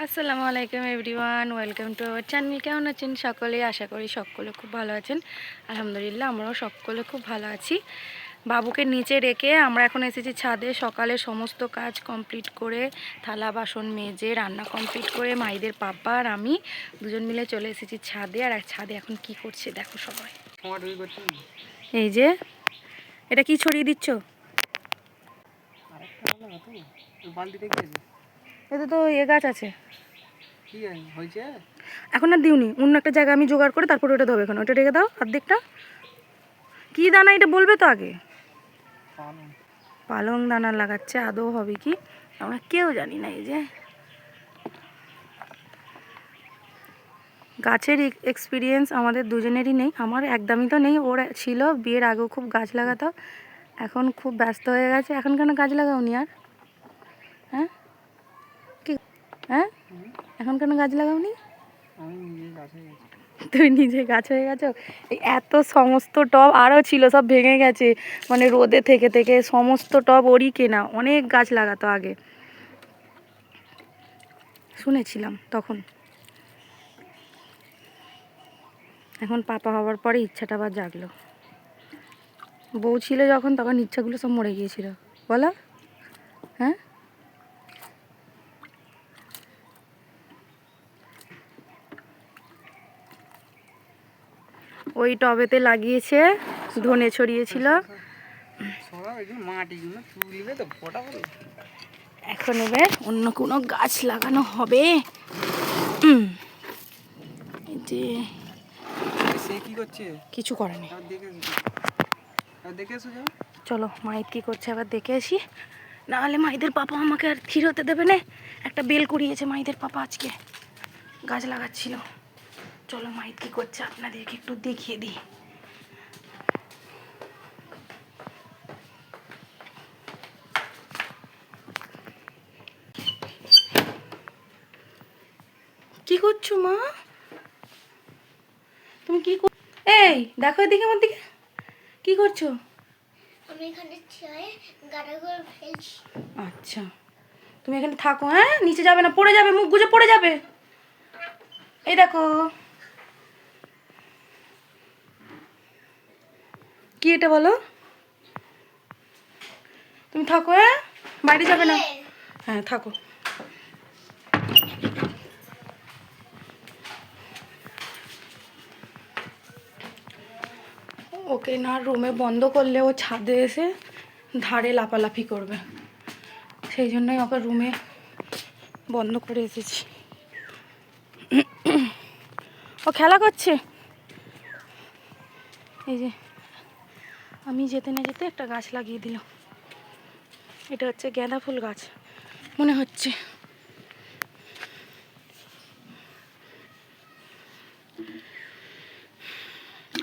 আসসালামু আলাইকুম everyone, welcome to our channel. কেমন আছেন সকলে? আশা করি সকলে খুব ভালো আছেন। আলহামদুলিল্লাহ, আমরাও সকলে খুব ভালো আছি। বাবুকে নিচে রেখে আমরা এখন এসেছি ছাদে। সকালে সমস্ত কাজ কমপ্লিট করে, থালা বাসন মেজে, রান্না কমপ্লিট করে মাইদের পাপা আর আমি দুজন মিলে চলে এসেছি ছাদে। আর ছাদে এখন কি করছে দেখো সবাই। এই যে এটা কি ছড়িয়ে দিচ্ছ? এতে তো গাছ আছে, এখন আর দিওনি। অন্য একটা জায়গা আমি জোগাড় করে তারপরে ওটা দেবো। এখন ওটা রেখে দাও অর্ধেকটা। কী দানা এটা বলবে তো আগে। পালং দানা লাগাচ্ছে, আদৌ হবে কি আমরা কেউ জানি না। এই যে গাছের এক্সপিরিয়েন্স আমাদের দুজনেরই নেই। আমার একদমই তো নেই, ওর ছিল। বিয়ের আগেও খুব গাছ লাগাতো, এখন খুব ব্যস্ত হয়ে গেছে। এখন কেন গাছ লাগাওনি আর? হ্যাঁ কি হ্যাঁ, এখন কেন গাছ লাগাওনি? তুমি নিজে গাছ হয়ে গেছো। এই এত সমস্ত টব আরও ছিল, সব ভেঙে গেছে। মানে রোদে থেকে থেকে সমস্ত টব ওরই কেনা। অনেক গাছ লাগাতো আগে, শুনেছিলাম তখন। এখন পাপা হওয়ার পরে ইচ্ছাটা আবার জাগলো। বউ ছিল যখন, তখন ইচ্ছাগুলো সব মরে গিয়েছিল, বলো? হ্যাঁ, ওই টবেতে লাগিয়েছে, ধনে ছড়িয়েছিল। এখন এবার অন্য কোনো গাছ লাগানো হবে। যে কিছু করেনি। চলো মাইদ কি করছে আবার দেখে আসি, নাহলে মাইদের পাপা আমাকে আর থির হতে দেবে না। একটা বেল কুড়িয়েছে মাইদের পাপা, আজকে গাছ লাগাচ্ছিল। চলো মাইদ কি করছে আপনাদেরকে একটু দেখিয়ে দিই। কি করছো মা? তুমি কি এই দেখো এদিকে, আমার দিকে কি করছো? আমি এখানে গাড়া করে ফেলছি। আচ্ছা, তুমি এখানে থাকো, হ্যাঁ? নিচে যাবে না, পড়ে যাবে, মুখ গুজে পড়ে যাবে। এই দেখো কি এটা বলো। তুমি থাকো, হ্যাঁ? বাইরে যাবে না। হ্যাঁ থাকো। ওকে না রুমে বন্ধ করলে ও ছাদে এসে ধারে লাফালাফি করবে, সেই জন্যই ওকে রুমে বন্ধ করে এসেছি। ও খেলা করছে। এই যে আমি যেতে না যেতে একটা গাছ লাগিয়ে দিল। এটা হচ্ছে গাঁদা ফুল গাছ মনে হচ্ছে।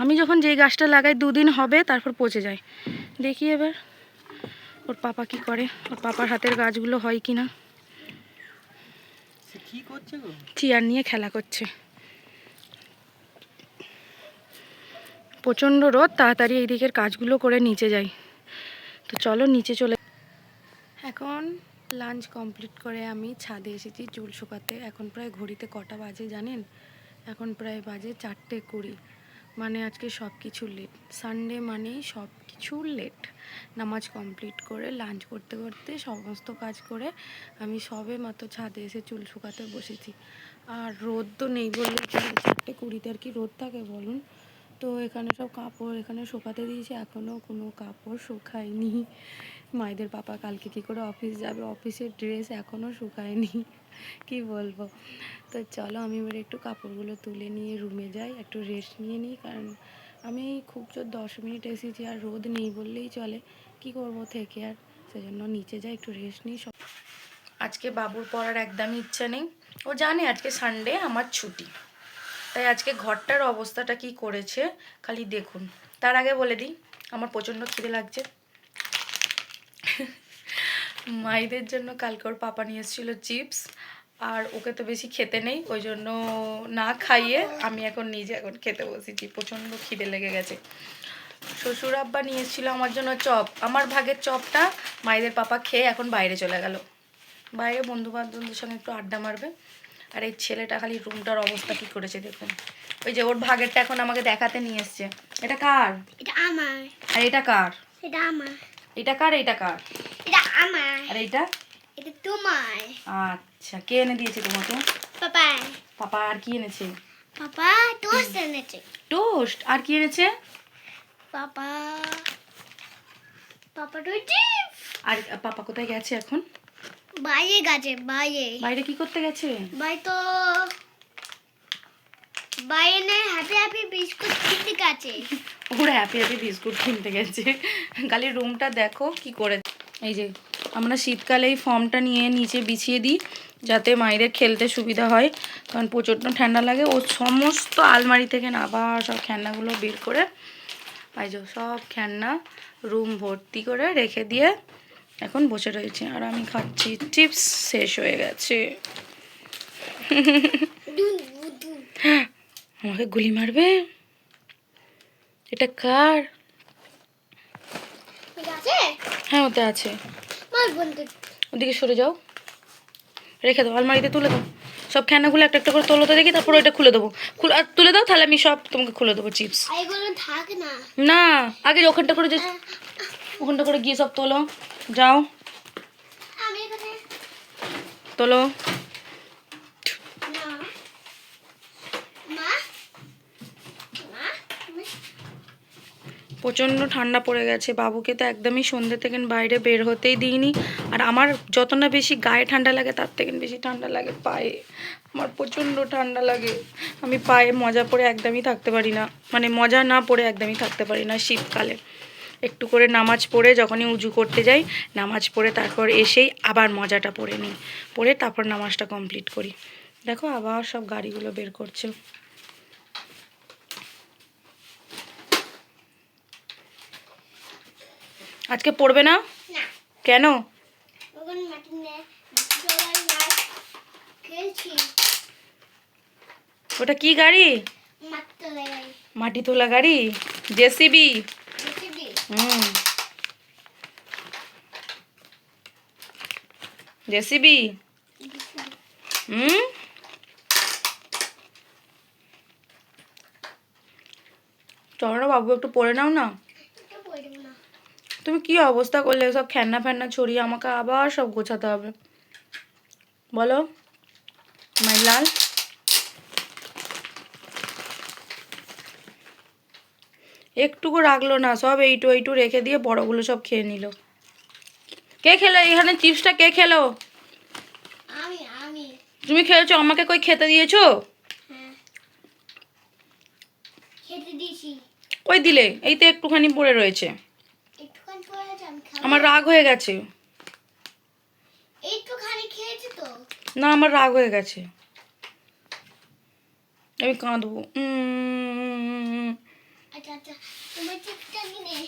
আমি যখন যেই গাছটা লাগাই দুদিন হবে, তারপর পচে যায়। দেখি এবার ওর পাপা কি করে, ওর পাপার হাতের গাছগুলো হয় কি না। চেয়ার নিয়ে খেলা করছে। প্রচণ্ড রোদ, তাড়াতাড়ি এই দিকের কাজগুলো করে নিচে যাই। তো চলো নিচে চলে। এখন লাঞ্চ কমপ্লিট করে আমি ছাদে এসেছি চুল শুকাতে। এখন প্রায় ঘড়িতে কটা বাজে জানেন? এখন প্রায় বাজে 4:20। মানে আজকে সব কিছু লেট। সানডে মানেই সব কিছু লেট। নামাজ কমপ্লিট করে লাঞ্চ করতে করতে সমস্ত কাজ করে আমি সবে মাত্র ছাদে এসে চুল শুকাতে বসেছি। আর রোদ তো নেই বললে 4:20 আর কি রোদ থাকে বলুন? তো এখানে সব কাপড় এখানে শুকাতে দিয়েছি, এখনও কোনো কাপড় শুকায়নি। মায়েদের পাপা কালকে কী করে অফিস যাবে, অফিসের ড্রেস এখনও শুকায়নি, কি বলবো। তো চলো আমি এবার একটু কাপড়গুলো তুলে নিয়ে রুমে যাই, একটু রেস্ট নিয়ে নিই। কারণ আমি খুব জোর 10 মিনিট এসেছি, আর রোদ নেই বললেই চলে, কি করব থেকে। আর সেজন্য নিচে যাই, একটু রেস্ট নিই। আজকে বাবুর পড়ার একদমই ইচ্ছা নেই। ও জানে আজকে সানডে আমার ছুটি, তাই আজকে ঘরটার অবস্থাটা কি করেছে খালি দেখুন। তার আগে বলে দিই, আমার প্রচণ্ড খিদে লাগছে। মাইদের জন্য কালকে ওর পাপা নিয়ে এসেছিলো চিপস, আর ওকে তো বেশি খেতে নেই, ওই জন্য না খাইয়ে আমি এখন নিজে এখন খেতে বসেছি। প্রচণ্ড খিদে লেগে গেছে। শ্বশুর আব্বা নিয়ে এসেছিলো আমার জন্য চপ। আমার ভাগের চপটা মাইদের পাপা খেয়ে এখন বাইরে চলে গেল। বাইরে বন্ধু বান্ধবদের সঙ্গে একটু আড্ডা মারবে। আর এই ছেলেটা খালি রুমটার অবস্থা কি করেছে দেখুন। ওই যে ওর ভাগেরটা এখন আমাকে দেখাতে নিয়ে এসছে। এটা কার? এটা আমার। আর এটা কার? এটা আমার। এটা কার? এটা কার? এটা আমার। আর এইটা? এটা তোমার। আচ্ছা, কে এনে দিয়েছে তোমাকে? পাপা। পাপা। আর কি এনেছে? পাপা টোস্ট এনেছে। টোস্ট। আর কি এনেছে? পাপা পাপা তো চিপস। আর পাপা কোথায় গেছে এখন? বাইরে গেছে বাইরে। বাইরে কি করতে গেছে? বাইরে তো বাইরে হ্যাপি হ্যাপি বিস্কুট কিনতে গেছে। ওরা হ্যাপি হ্যাপি বিস্কুট কিনতে গেছে। খালি রুমটা দেখো কি করে। এই যে আমরা শীতকালে এই ফর্মটা নিয়ে নিচে বিছিয়ে দিই যাতে মায়েদের খেলতে সুবিধা হয়, কারণ প্রচণ্ড ঠান্ডা লাগে। ও সমস্ত আলমারি থেকে না আবার সব খেলনাগুলো বের করে এই যে সব খেলনা রুম ভর্তি করে রেখে দিয়ে এখন বসে রয়েছে। আর আমি খাচ্ছি চিপস, শেষ হয়ে গেছে। আমাকে গুলি মারবে? এটা কার? ঠিক আছে? হ্যাঁ, ওতে আছে। মার বন্ধু। ওদিকে সরে যাও, রেখে দাও, আলমারিতে তুলে দাও। সব খেলনাগুলো একটা একটা করে তোলো তো দেখি, তারপর ওইটা খুলে দেবো। তুলে দাও, তাহলে আমি সব তোমাকে খুলে দেবো চিপস। এগুলো থাক না। না, আগে ওখানটা করে যে ওখানটা করে গিয়ে সব তোলো, যাও আমি এখানে তোলো। না মা মা প্রচণ্ড ঠান্ডা পড়ে গেছে। বাবুকে তো একদমই সন্ধ্যে থেকে বাইরে বের হতেই দিইনি। আর আমার যত না বেশি গায়ে ঠান্ডা লাগে তার থেকে বেশি ঠান্ডা লাগে পায়ে। আমার প্রচণ্ড ঠান্ডা লাগে। আমি পায়ে মজা পরে একদমই থাকতে পারি না, মানে মজা না পরে একদমই থাকতে পারি না শীতকালে। একটু করে নামাজ পড়ে যখনই উজু করতে যাই, নামাজ পড়ে তারপর এসেই আবার মজাটা পরে নিই, পরে তারপর নামাজটা কমপ্লিট করি। দেখো আবার সব গাড়িগুলো বের করছে। আজকে পড়বে না? না কেন? ওখানে মাটি নে জলার মাছ খেলছি। ওটা কি গাড়ি? মাত্র লাগাই মাটি তোলা গাড়ি, জেসিবি। দেখবি জেসিবি। চলো না বাবু, একটু পড়ে নাও না। এটা পড়ব না। তুমি কি অবস্থা করলে, সব খেলনা ফেলনা ছড়িয়ে আমাকে আবার সব গোছাতে হবে। বলো মাই লাল। একটুকু রাখলো না, সব এইটু এইটু রেখে দিয়ে বড়গুলো সব খেয়ে নিল। কে খেলো এখানে চিপসটা? কে খেলো? আমি আমি তুমি খেয়েছো? আমাকে কই খেতে দিয়েছো? হ্যাঁ খেতে দিয়েছি। কই দিলে? এই তো একটুখানি পড়ে রয়েছে। একটুখানি পড়েছে আমি খাবো। আমার রাগ হয়ে গেছে। একটুখানি খেয়েছি তো। না, আমার রাগ হয়ে গেছে, আমি কাঁদবো। আচ্ছা আচ্ছা তোমার চিপসটা নিয়ে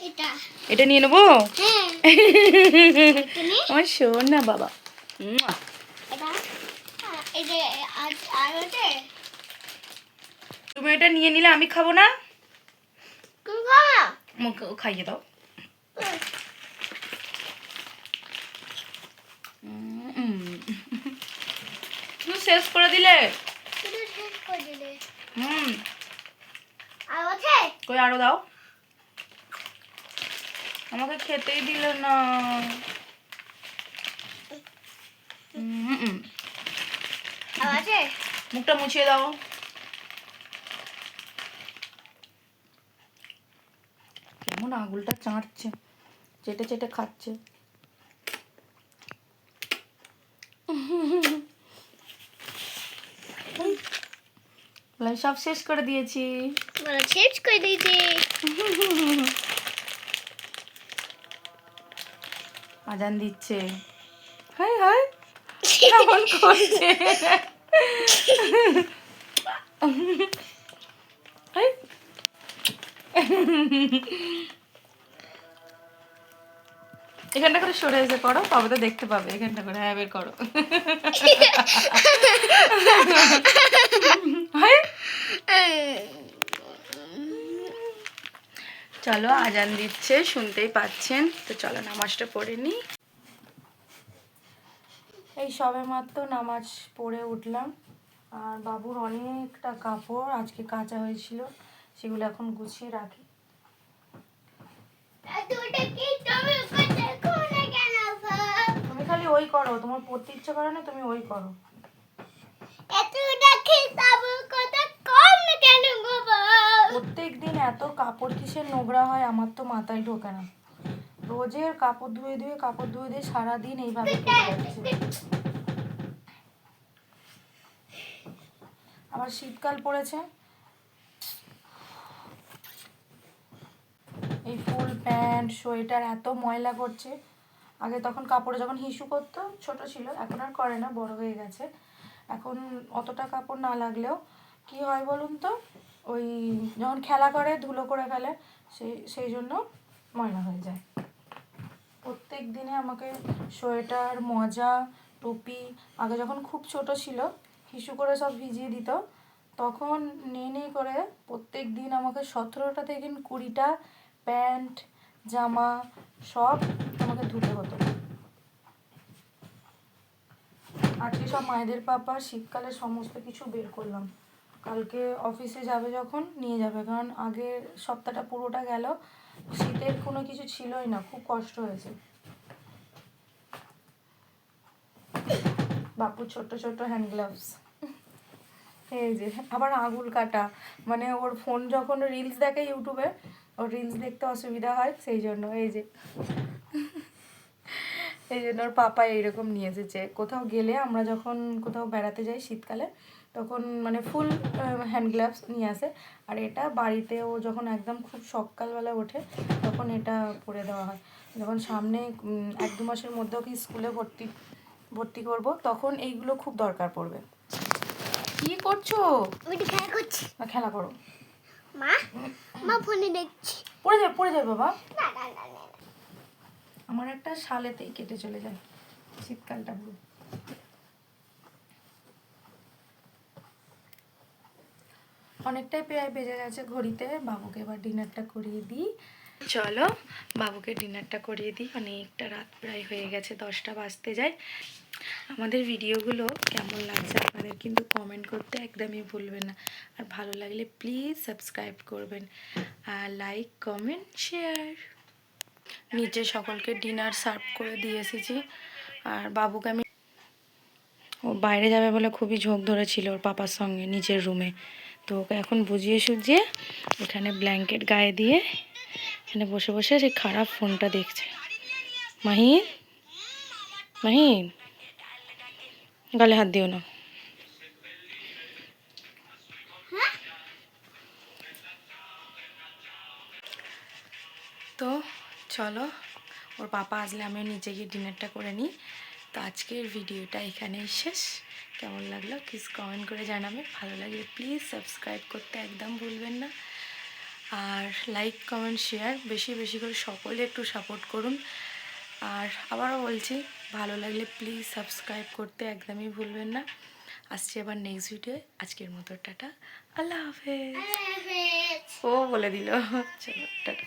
এটা এটা নিয়ে নেবো? হ্যাঁ আমার শোন না বাবা। এটা এই যে আর ওটা তুমি এটা নিয়ে নিলে আমি খাবো না? তুমি খাও। মুখে খাইয়ে দাও। তুমি শেষ করে দিলে। শুধু শেষ করে দিলে। হুম, আর আছে কই আরো দাও। আমাকে খেতেই দিলে না। আর আছে মুখটা মুছিয়ে দাও। কেমন আঙুলটা চাটছে, চেটে চেটে খাচ্ছে। বলে, সব শেষ করে দিয়েছি। বলো শেষ করে দিয়েছি। আজান দিচ্ছে। হাই হাই কেমন করছে। হাই। এখানটা করে সরে এসে করো, তবে তো দেখতে পাবে। এখানটা করে হ্যাঁ বের করো। হাই। চলো আজান দিচ্ছে, শুনতেই পাচ্ছেন। তো চলো নামাজটা পড়ে নি। এই সবেমাত্র নামাজ পড়ে উঠলাম, আর বাবুর অনেকটা কাপড় আজকে কাচা হয়েছিল, সেগুলো এখন গুছিয়ে রাখি। তুমি খালি ওই করো, তোমার পড়তে ইচ্ছে করে না, তুমি ওই করো। প্রত্যেক দিন এত কাপড় কিসের নোংরা হয় আমার তো মাথায় ঢোকে না। রোজের কাপড় ধুয়ে ধুয়ে সারাদিন এইভাবে কেটে যাচ্ছে। আবার শীতকাল পড়েছে, এই ফুল প্যান্ট সোয়েটার এত ময়লা করছে। আগে তখন কাপড়ে যখন হিসু করতো, ছোট ছিল, এখন আর করে না, বড় হয়ে গেছে। এখন অতটা কাপড় না লাগলেও কি হয় বলুন তো, ওই যখন খেলা করে ধুলো করে ফেলে, সেই জন্য ময়লা হয়ে যায়। প্রত্যেক দিনে আমাকে সোয়েটার, মোজা, টুপি, আগে যখন খুব ছোট ছিল হিসু করে সব ভিজিয়ে দিত, তখন নেই করে প্রত্যেক দিন আমাকে 17টা থেকে 20টা প্যান্ট, জামা সব আমাকে ধুতে হতো। আজকে সব মায়েদের পাপা শীতকালে সমস্ত কিছু বের করলাম। কালকে অফিসে যাবে যখন নিয়ে যাবে, কারণ আগের সপ্তাহটা পুরোটা গেল শীতের কোনো কিছু ছিলই না, খুব কষ্ট হয়েছে। বাপুর ছোট ছোট হ্যান্ড গ্লাভস, এই যে আবার আঙুল কাটা, মানে ওর ফোন যখন রিলস দেখে ইউটিউবে, ওর রিলস দেখতে অসুবিধা হয়, সেই জন্য এই যে এই জন্য ওর পাপা এইরকম নিয়ে এসেছে। কোথাও গেলে আমরা যখন কোথাও বেড়াতে যাই শীতকালে, তখন মানে ফুল হ্যান্ড গ্লাভস নিয়ে আসে। আর এটা বাড়িতেও যখন একদম খুব সকালবেলা ওঠে তখন এটা পরে দেওয়া হয়। যখন সামনে 1-2 মাসের মধ্যে ওকে স্কুলে ভর্তি করব, তখন এইগুলো খুব দরকার পড়বে। কি করছো? খেলা করছি। না, খেলা করো। মা ফোনে দেখছি। পড়ে যাবে বাবা। না না না না। আমার একটা শালেতেই কেটে চলে যায় শীতকালটা পুরো। অনেকটাই প্রায় বেজে গেছে ঘড়িতে, বাবুকে এবার ডিনারটা করিয়ে দিই। চলো বাবুকে ডিনারটা করিয়ে দিই, অনেকটা রাত প্রায় হয়ে গেছে, 10টা বাজতে যায়। আমাদের ভিডিওগুলো কেমন লাগছে আপনাদের কিন্তু কমেন্ট করতে একদমই ভুলবেন না, আর ভালো লাগলে প্লিজ সাবস্ক্রাইব করবেন, আর লাইক কমেন্ট শেয়ার। নিচে সকলকে ডিনার সার্ভ করে দিয়ে এসেছি, আর বাবুকে আমি, ও বাইরে যাবে বলে খুবই ঝোঁক ধরেছিল ওর পাপার সঙ্গে নিচের রুমে, তো ওকে এখন বুঝিয়ে সুঝিয়ে এখানে ব্ল্যাঙ্কেট গায়ে দিয়ে এখানে বসে বসে সেই খারাপ ফোনটা দেখছে। মাহিন, মাহিন, গালে হাত দিও না। তো চলো, ওর পাপা আসলে আমিও নিচে গিয়ে ডিনারটা করে নিই। তো আজকের ভিডিওটা এখানেই শেষ। কেমন লাগলো প্লিজ কমেন্ট করে জানাবে, ভালো লাগলে প্লিজ সাবস্ক্রাইব করতে একদম ভুলবেন না, আর লাইক কমেন্ট শেয়ার বেশি বেশি করে সকলে একটু সাপোর্ট করুন। আর আবারও বলছি, ভালো লাগলে প্লিজ সাবস্ক্রাইব করতে একদমই ভুলবেন না। আসছি আবার নেক্সট ভিডিও, আজকের মতো টাটা, আল্লাহ হাফেজ। ও বলে দিল, চলো টাটা।